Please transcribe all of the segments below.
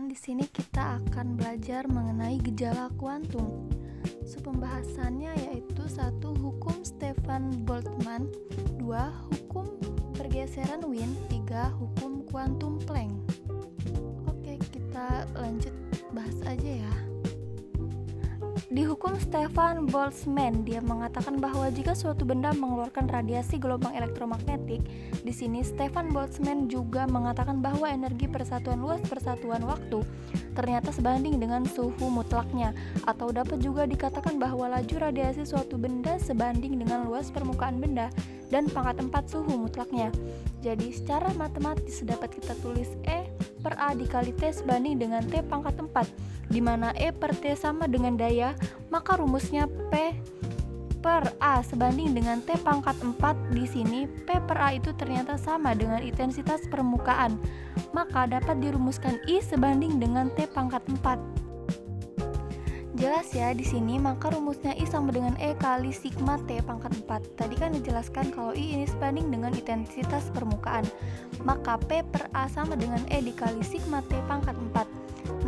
di sini kita akan belajar mengenai gejala kuantum. Pembahasannya yaitu 1. Hukum Stefan Boltzmann, 2. Hukum pergeseran Wien, 3. Hukum kuantum Planck. Oke, kita lanjut bahas aja ya. Di hukum Stefan Boltzmann, dia mengatakan bahwa jika suatu benda mengeluarkan radiasi gelombang elektromagnetik, di sini Stefan Boltzmann juga mengatakan bahwa energi persatuan luas persatuan waktu ternyata sebanding dengan suhu mutlaknya, atau dapat juga dikatakan bahwa laju radiasi suatu benda sebanding dengan luas permukaan benda dan pangkat 4 suhu mutlaknya. Jadi secara matematis dapat kita tulis E per A dikali T sebanding dengan T pangkat 4, di mana E per T sama dengan daya, maka rumusnya P per A sebanding dengan T pangkat 4. Di sini P per A itu ternyata sama dengan intensitas permukaan, maka dapat dirumuskan I sebanding dengan T pangkat 4. Jelas ya di sini, maka rumusnya I sama dengan E kali sigma T pangkat 4. Tadi kan dijelaskan kalau I ini sebanding dengan intensitas permukaan, maka P per A sama dengan E dikali sigma T pangkat 4.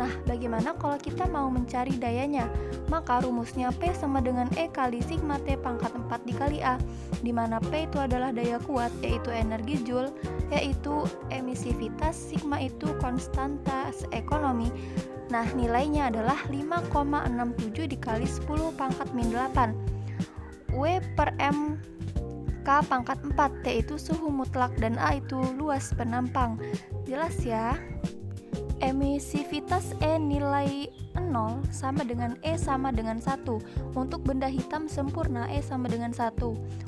Nah, bagaimana kalau kita mau mencari dayanya? Maka rumusnya P sama dengan E kali sigma T pangkat 4 dikali A, di mana P itu adalah daya kuat, yaitu energi joule, yaitu emisivitas, sigma itu konstanta ekonomi. Nah, nilainya adalah 5,67 dikali 10 pangkat min 8. W per M K pangkat 4, T itu suhu mutlak dan A itu luas penampang. Jelas ya? Emisivitas E nilai 0 sama dengan E sama dengan 1. Untuk benda hitam sempurna E sama dengan 1.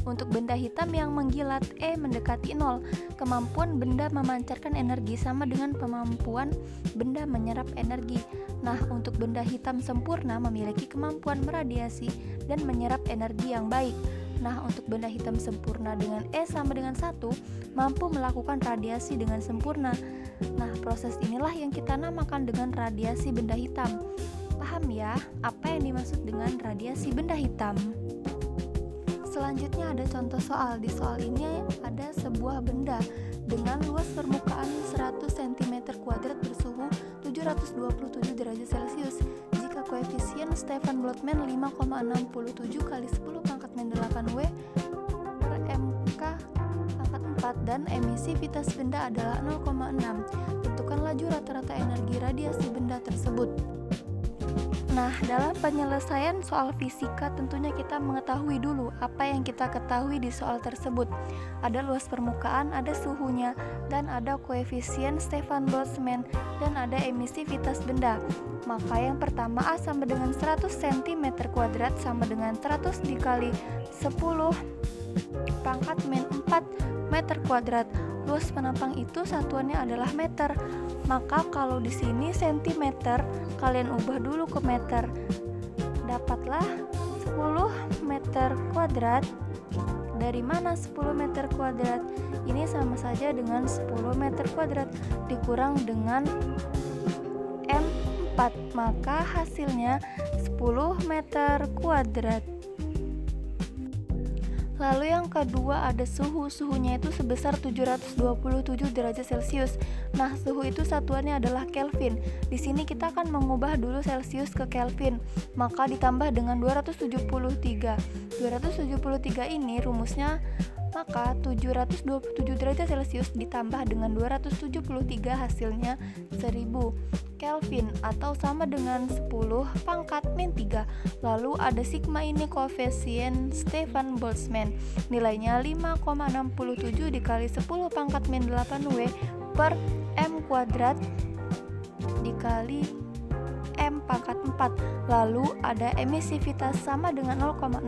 Untuk benda hitam yang mengkilat E mendekati 0. Kemampuan benda memancarkan energi sama dengan kemampuan benda menyerap energi. Nah, untuk benda hitam sempurna memiliki kemampuan meradiasi dan menyerap energi yang baik. Nah, untuk benda hitam sempurna dengan E sama dengan 1 mampu melakukan radiasi dengan sempurna. Nah, proses inilah yang kita namakan dengan radiasi benda hitam. Paham ya apa yang dimaksud dengan radiasi benda hitam? Selanjutnya ada contoh soal. Di soal ini ada sebuah benda dengan luas permukaan 100 cm2 bersuhu 727 derajat Celcius. Jika koefisien Stefan Boltzmann 5,67 kali 10 pangkat min 8 W per MK pangkat 4 dan emisivitas benda adalah 0,6. Tentukan laju rata-rata energi radiasi benda tersebut. Nah, dalam penyelesaian soal fisika tentunya kita mengetahui dulu apa yang kita ketahui di soal tersebut. Ada luas permukaan, ada suhunya, dan ada koefisien Stefan Boltzmann, dan ada emisivitas benda. Maka yang pertama A sama dengan 100 cm2 sama dengan 100 dikali 10 pangkat min 4 meter kuadrat. Luas penampang itu satuannya adalah meter. Maka kalau di sini cm, kalian ubah dulu ke meter. Dapatlah 10 meter kuadrat. Dari mana 10 meter kuadrat? Ini sama saja dengan 10 meter kuadrat dikurang dengan M4, maka hasilnya 10 meter kuadrat. Lalu yang kedua ada suhunya itu sebesar 727 derajat Celcius. Nah, suhu itu satuannya adalah Kelvin. Di sini kita akan mengubah dulu Celcius ke Kelvin, maka ditambah dengan 273. 273 ini rumusnya, maka 727 derajat Celcius ditambah dengan 273 hasilnya 1000 Kelvin atau sama dengan 10 pangkat min 3. Lalu ada sigma ini koefisien Stefan Boltzmann. Nilainya 5,67 dikali 10 pangkat min 8 W per M kuadrat dikali M pangkat 4. Lalu ada emisivitas sama dengan 0,6.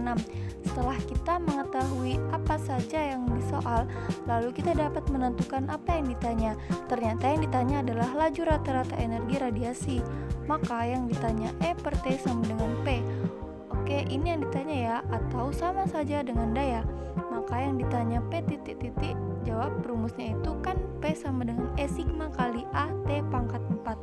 Setelah kita mengetahui apa saja yang disoal, lalu kita dapat menentukan apa yang ditanya. Ternyata yang ditanya adalah laju rata-rata energi radiasi. Maka yang ditanya E per T sama dengan P. Oke, ini yang ditanya ya, atau sama saja dengan daya. Maka yang ditanya P titik-titik, jawab rumusnya itu kan P sama dengan E sigma kali A T pangkat 4.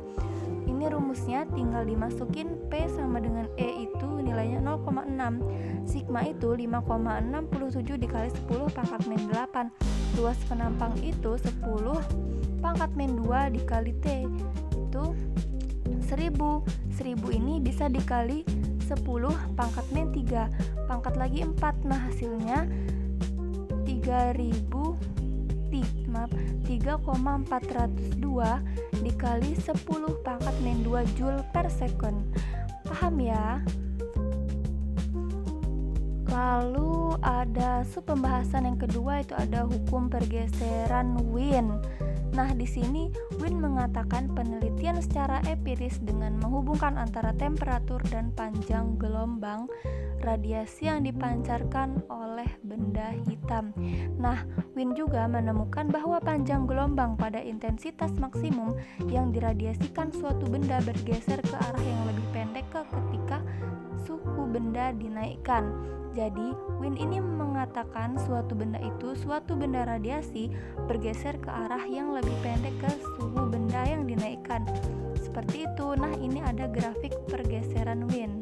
Ini rumusnya tinggal dimasukin. P sama dengan E itu nilainya 0,6. Sigma itu 5,67 dikali 10 pangkat min 8. Luas penampang itu 10 pangkat min 2 dikali T itu 1000. 1000 ini bisa dikali 10 pangkat min 3 pangkat lagi 4. Nah hasilnya 3,402 dikali 10 pangkat min 2 Joule per second. Paham ya? Lalu ada pembahasan yang kedua, itu ada hukum pergeseran Wien. Nah, di sini Wien mengatakan penelitian secara empiris dengan menghubungkan antara temperatur dan panjang gelombang radiasi yang dipancarkan oleh benda hitam. Nah, Wien juga menemukan bahwa panjang gelombang pada intensitas maksimum yang diradiasikan suatu benda bergeser ke arah yang lebih pendek ketika suhu benda dinaikkan. Jadi, Wien ini mengatakan suatu benda radiasi bergeser ke arah yang lebih pendek ke suhu benda yang dinaikkan. Seperti itu. Nah, ini ada grafik pergeseran Wien.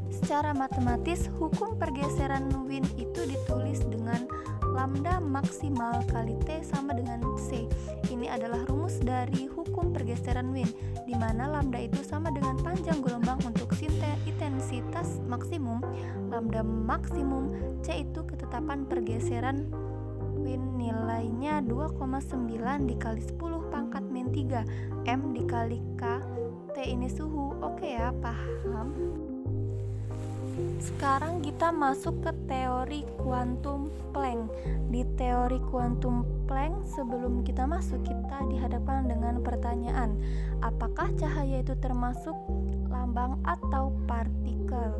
Secara matematis, hukum pergeseran Wien itu ditulis dengan lambda maksimal kali T sama dengan C. Ini adalah rumus dari hukum pergeseran Wien, di mana lambda itu sama dengan panjang gelombang untuk intensitas maksimum, lambda maksimum C itu ketetapan pergeseran Wien, nilainya 2,9 dikali 10 pangkat min 3 M dikali K. T ini suhu. Oke ya, paham? Sekarang kita masuk ke teori kuantum Planck. Di teori kuantum Planck, sebelum kita masuk, kita dihadapkan dengan pertanyaan, apakah cahaya itu termasuk lambang atau partikel?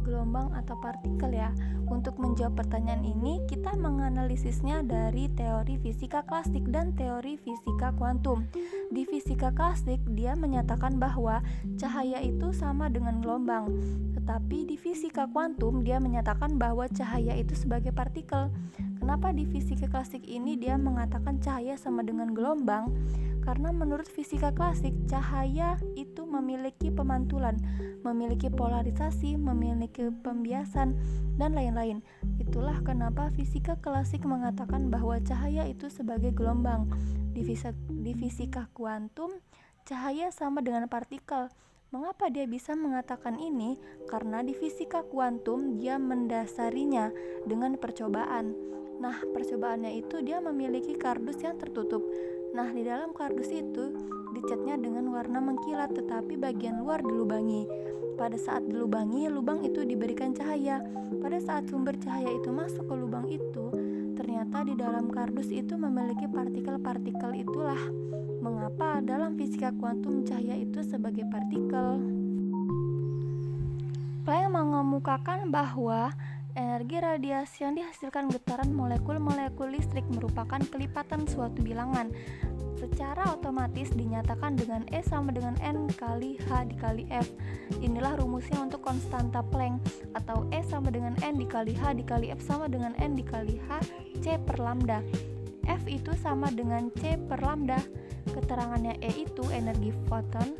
Gelombang atau partikel ya. Untuk menjawab pertanyaan ini, kita menganalisisnya dari teori fisika klasik dan teori fisika kuantum. Di fisika klasik, dia menyatakan bahwa cahaya itu sama dengan gelombang. Tetapi di fisika kuantum, dia menyatakan bahwa cahaya itu sebagai partikel. Kenapa di fisika klasik ini dia mengatakan cahaya sama dengan gelombang? Karena menurut fisika klasik, cahaya itu memiliki pemantulan, memiliki polarisasi, memiliki pembiasan, dan lain-lain. Itulah kenapa fisika klasik mengatakan bahwa cahaya itu sebagai gelombang. Di fisika kuantum, cahaya sama dengan partikel. Mengapa dia bisa mengatakan ini? Karena di fisika kuantum dia mendasarinya dengan percobaan. Nah, percobaannya itu dia memiliki kardus yang tertutup. Nah, di dalam kardus itu dicatnya dengan warna mengkilat, tetapi bagian luar dilubangi. Pada saat dilubangi, lubang itu diberikan cahaya. Pada saat sumber cahaya itu masuk ke lubang itu, ternyata di dalam kardus itu memiliki partikel-partikel. Itulah mengapa dalam fisika kuantum cahaya itu sebagai partikel. Planck mengemukakan bahwa energi radiasi yang dihasilkan getaran molekul-molekul listrik merupakan kelipatan suatu bilangan. Secara otomatis dinyatakan dengan E sama dengan N kali H dikali F. Inilah rumusnya untuk konstanta Planck, atau E sama dengan N dikali H dikali F sama dengan N dikali H C per lambda. F itu sama dengan C per lambda. Keterangannya E itu energi foton,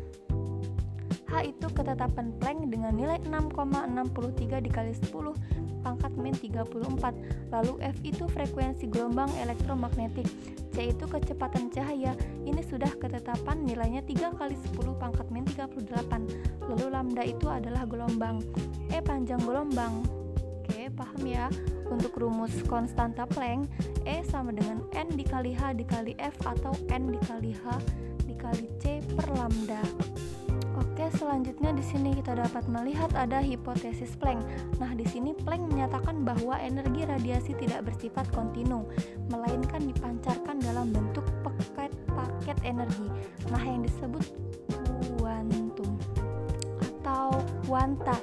H itu ketetapan Planck dengan nilai 6,63 dikali 10 pangkat min 34. Lalu F itu frekuensi gelombang elektromagnetik, C itu kecepatan cahaya. Ini sudah ketetapan nilainya 3 kali 10 pangkat min 38. Lalu lambda itu adalah gelombang, E panjang gelombang. Oke, paham ya? Untuk rumus konstanta Planck, E sama dengan N dikali H dikali F atau N dikali H dikali C per lambda. Oke, selanjutnya di sini kita dapat melihat ada hipotesis Planck. Nah, di sini Planck menyatakan bahwa energi radiasi tidak bersifat kontinu, melainkan dipancarkan dalam bentuk paket energi. Nah, yang disebut kuantum atau kuanta.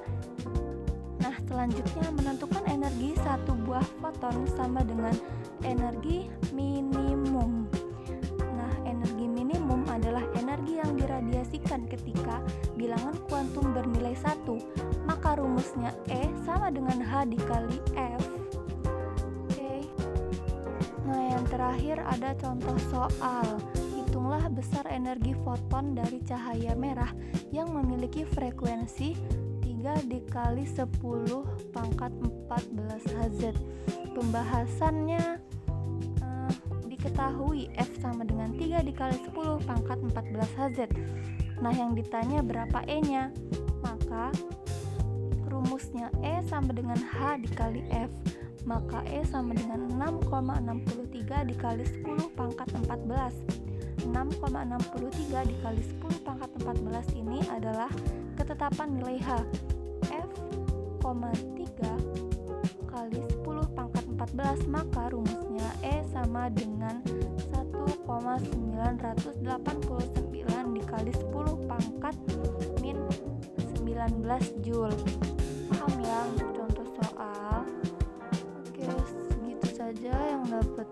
Nah, selanjutnya menentukan energi satu buah foton sama dengan energi minimum. Nah, energi minimum adalah energi yang diradiasikan ketika bilangan kuantum bernilai 1. Maka rumusnya E sama dengan H dikali F. Oke. Nah, yang terakhir ada contoh soal. Hitunglah besar energi foton dari cahaya merah yang memiliki frekuensi 3 dikali 10 pangkat 14 Hz. Pembahasannya diketahui F sama dengan 3 dikali 10 pangkat 14 Hz. Nah, yang ditanya berapa E-nya? Maka rumusnya E sama dengan H dikali F. Maka E sama dengan 6,63 dikali 10 pangkat 14. 6,63 dikali 10 pangkat 14 ini adalah ketetapan nilai H. F, 3 kali 10 pangkat 14, maka rumusnya E sama dengan 1,989 dikali 10 pangkat min 19 Joule. Paham ya untuk contoh soal? Oke, segitu saja yang dapat